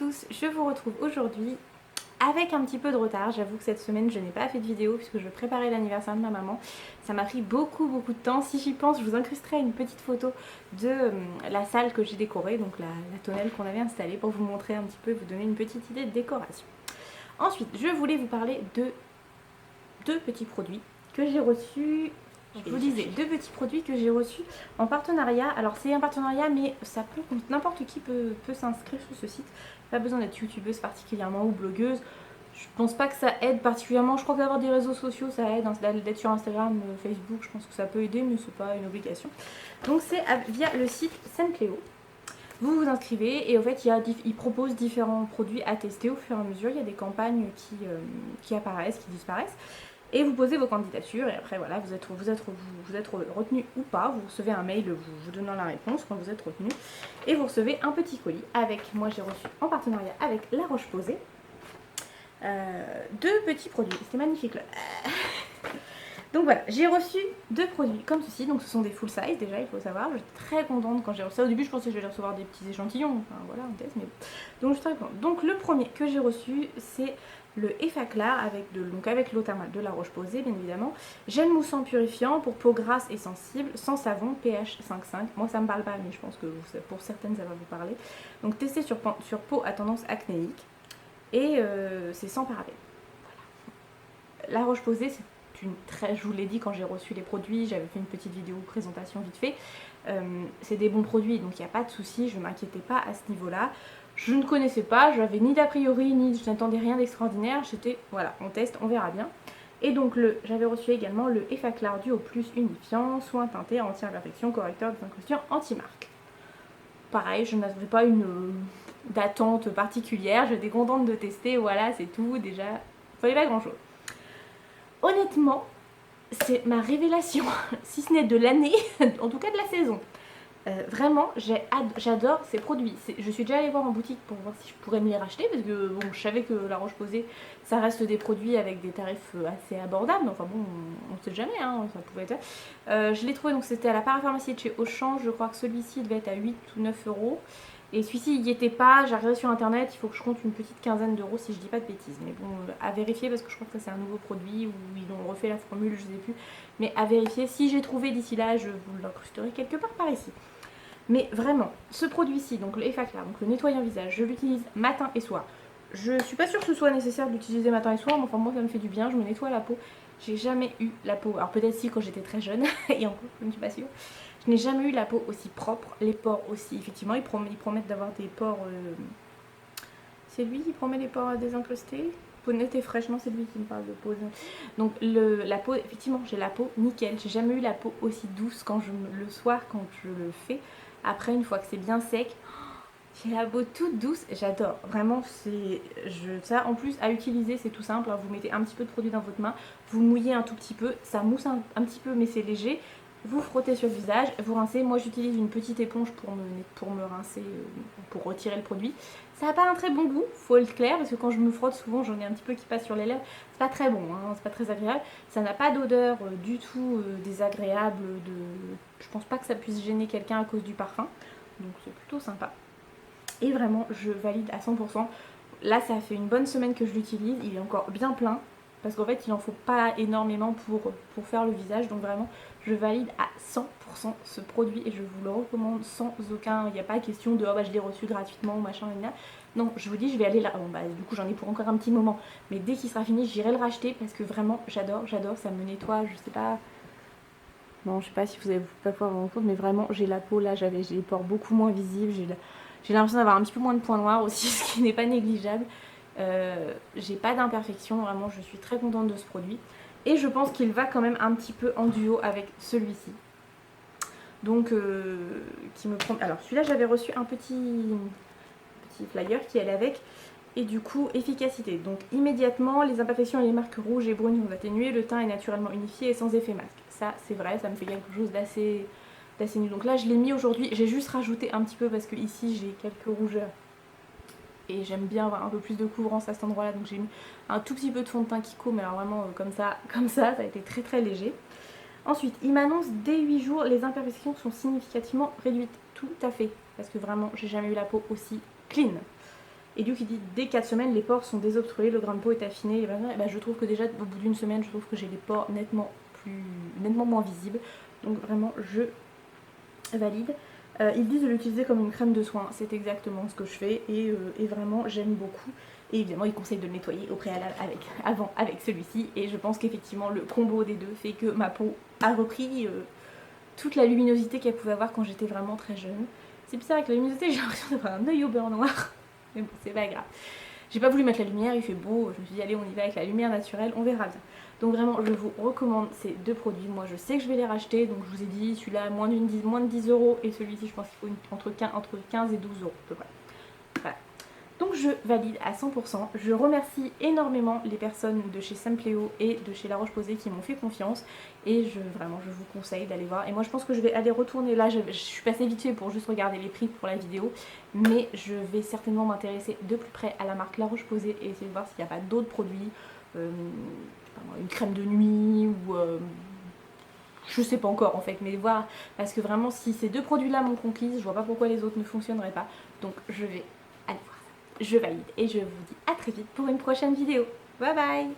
tous, je vous retrouve aujourd'hui avec un petit peu de retard. J'avoue que cette semaine je n'ai pas fait de vidéo puisque je préparais l'anniversaire de ma maman. Ça m'a pris beaucoup de temps. Si j'y pense, je vous incrusterai une petite photo de la salle que j'ai décorée, donc la tonnelle qu'on avait installée, pour vous montrer un petit peu, vous donner une petite idée de décoration. Ensuite, je voulais vous parler de deux petits produits que j'ai reçus. Je vous disais, deux petits produits que j'ai reçus en partenariat. Alors c'est un partenariat, mais ça peut, n'importe qui peut s'inscrire sur ce site. Pas besoin d'être youtubeuse particulièrement ou blogueuse. Je pense pas que ça aide particulièrement. Je crois que d'avoir des réseaux sociaux ça aide, d'être sur Instagram, Facebook, je pense que ça peut aider, mais c'est pas une obligation. Donc c'est via le site Sainte-Cléo. Vous vous inscrivez et en fait il propose différents produits à tester au fur et à mesure. Il y a des campagnes qui apparaissent, qui disparaissent. Et vous posez vos candidatures et après voilà, vous êtes retenu ou pas. Vous recevez un mail vous donnant la réponse quand vous êtes retenu. Et vous recevez un petit colis avec, moi j'ai reçu en partenariat avec La Roche-Posay, deux petits produits. C'était magnifique là. Donc voilà, j'ai reçu deux produits comme ceci. Donc ce sont des full size déjà, il faut savoir. Je suis très contente quand j'ai reçu ça. Au début je pensais que j'allais recevoir des petits échantillons. Enfin voilà, on teste, mais donc je suis très contente. Donc le premier que j'ai reçu, c'est le Effaclar avec l'eau thermale de La Roche-Posay, bien évidemment. Gel moussant purifiant pour peau grasse et sensible, sans savon, pH 5,5. Moi ça me parle pas, mais je pense que pour certaines ça va vous parler. Donc testé sur peau à tendance acnéique. Et c'est sans parabènes. Voilà. La Roche-Posay, je vous l'ai dit quand j'ai reçu les produits, j'avais fait une petite vidéo présentation vite fait. C'est des bons produits, donc il n'y a pas de souci, je ne m'inquiétais pas à ce niveau-là. Je ne connaissais pas, je n'avais ni d'a priori, ni je n'attendais rien d'extraordinaire. J'étais, voilà, on teste, on verra bien. Et donc j'avais reçu également le Effaclar Duo Plus unifiant, soin teinté, anti-imperfection, correcteur des incrustations, anti-marque. Pareil, je n'avais pas une d'attente particulière, j'étais contente de tester, voilà, c'est tout, déjà, il fallait pas grand-chose. Honnêtement, c'est ma révélation, si ce n'est de l'année, en tout cas de la saison. Vraiment, j'adore ces produits. Je suis déjà allée voir en boutique pour voir si je pourrais me les racheter, parce que bon, je savais que La Roche-Posay, ça reste des produits avec des tarifs assez abordables. Enfin bon, on ne sait jamais, hein, ça pouvait être. Je l'ai trouvé, donc c'était à la parapharmacie de chez Auchan. Je crois que celui-ci devait être à 8 ou 9 euros. Et celui-ci, il n'y était pas. J'ai regardé sur internet, il faut que je compte une petite quinzaine d'euros si je dis pas de bêtises. Mais bon, à vérifier parce que je crois que c'est un nouveau produit ou ils ont refait la formule, je ne sais plus. Mais à vérifier. Si j'ai trouvé d'ici là, je vous l'incrusterai quelque part par ici. Mais vraiment, ce produit-ci, donc le Effaclar, donc le nettoyant visage, je l'utilise matin et soir. Je suis pas sûre que ce soit nécessaire d'utiliser matin et soir, mais enfin moi ça me fait du bien, je me nettoie la peau. J'ai jamais eu la peau, alors peut-être si quand j'étais très jeune, et encore, je ne suis pas sûre. Je n'ai jamais eu la peau aussi propre, les pores aussi. Effectivement, ils promettent d'avoir des pores... C'est lui qui promet les pores désincrustés. Peau nette et fraîche, non c'est lui qui me parle de peau. Donc la peau, effectivement j'ai la peau nickel. J'ai jamais eu la peau aussi douce le soir quand je le fais. Après une fois que c'est bien sec, j'ai la peau toute douce, j'adore. Vraiment, ça en plus à utiliser, c'est tout simple. Hein. Vous mettez un petit peu de produit dans votre main, vous mouillez un tout petit peu, ça mousse un petit peu mais c'est léger. Vous frottez sur le visage, vous rincez. Moi j'utilise une petite éponge pour me rincer, pour retirer le produit. Ça n'a pas un très bon goût, faut être clair, parce que quand je me frotte souvent j'en ai un petit peu qui passe sur les lèvres. C'est pas très bon, hein, c'est pas très agréable. Ça n'a pas d'odeur du tout désagréable. Je pense pas que ça puisse gêner quelqu'un à cause du parfum. Donc c'est plutôt sympa. Et vraiment je valide à 100%. Là ça fait une bonne semaine que je l'utilise, il est encore bien plein. Parce qu'en fait il n'en faut pas énormément pour faire le visage. Donc vraiment je valide à 100% ce produit et je vous le recommande sans aucun... Il n'y a pas question de oh bah je l'ai reçu gratuitement ou machin. Non, je vous dis je vais aller là. Bon bah du coup j'en ai pour encore un petit moment. Mais dès qu'il sera fini j'irai le racheter parce que vraiment j'adore, ça me nettoie, je sais pas... Non, je sais pas si vous allez pas pouvoir vous rendre compte, mais vraiment j'ai la peau là, j'ai les pores beaucoup moins visibles, j'ai l'impression d'avoir un petit peu moins de points noirs aussi, ce qui n'est pas négligeable. J'ai pas d'imperfection, vraiment je suis très contente de ce produit. Et je pense qu'il va quand même un petit peu en duo avec celui-ci. Donc, qui me promet... Alors celui-là j'avais reçu un petit flyer qui allait avec. Et du coup, efficacité. Donc immédiatement, les imperfections et les marques rouges et brunes vont atténuer, le teint est naturellement unifié et sans effet masque. Ça, c'est vrai, ça me fait quelque chose d'assez nul. Donc là, je l'ai mis aujourd'hui, j'ai juste rajouté un petit peu parce que ici, j'ai quelques rougeurs. Et j'aime bien avoir un peu plus de couvrance à cet endroit-là, donc j'ai mis un tout petit peu de fond de teint Kiko, mais alors vraiment comme ça a été très léger. Ensuite, il m'annonce dès 8 jours, les imperfections sont significativement réduites. Tout à fait, parce que vraiment, j'ai jamais eu la peau aussi clean. Et lui qui dit dès 4 semaines les pores sont désobstrués, le grain de peau est affiné, et ben, je trouve que déjà au bout d'une semaine je trouve que j'ai les pores nettement moins visibles. Donc vraiment je valide. Ils disent de l'utiliser comme une crème de soin, c'est exactement ce que je fais et vraiment j'aime beaucoup. Et évidemment ils conseillent de le nettoyer au préalable avant avec celui-ci, et je pense qu'effectivement le combo des deux fait que ma peau a repris toute la luminosité qu'elle pouvait avoir quand j'étais vraiment très jeune. C'est bizarre avec la luminosité, j'ai l'impression d'avoir un œil au beurre noir, mais bon c'est pas grave. J'ai pas voulu mettre la lumière, il fait beau, je me suis dit allez on y va avec la lumière naturelle, on verra bien. Donc vraiment je vous recommande ces deux produits, moi je sais que je vais les racheter, donc je vous ai dit celui-là moins de 10 € et celui-ci je pense qu'il faut entre 15 et 12 € à peu près. Voilà. Donc je valide à 100%, je remercie énormément les personnes de chez Simpléo et de chez La Roche-Posay qui m'ont fait confiance et vraiment je vous conseille d'aller voir. Et moi je pense que je vais aller retourner là, je suis passée vite fait pour juste regarder les prix pour la vidéo, mais je vais certainement m'intéresser de plus près à la marque La Roche-Posay et essayer de voir s'il n'y a pas d'autres produits, une crème de nuit ou je sais pas encore en fait, mais voir, parce que vraiment si ces deux produits là m'ont conquise, je vois pas pourquoi les autres ne fonctionneraient pas, donc je vais aller voir ça. Je valide et je vous dis à très vite pour une prochaine vidéo. Bye bye.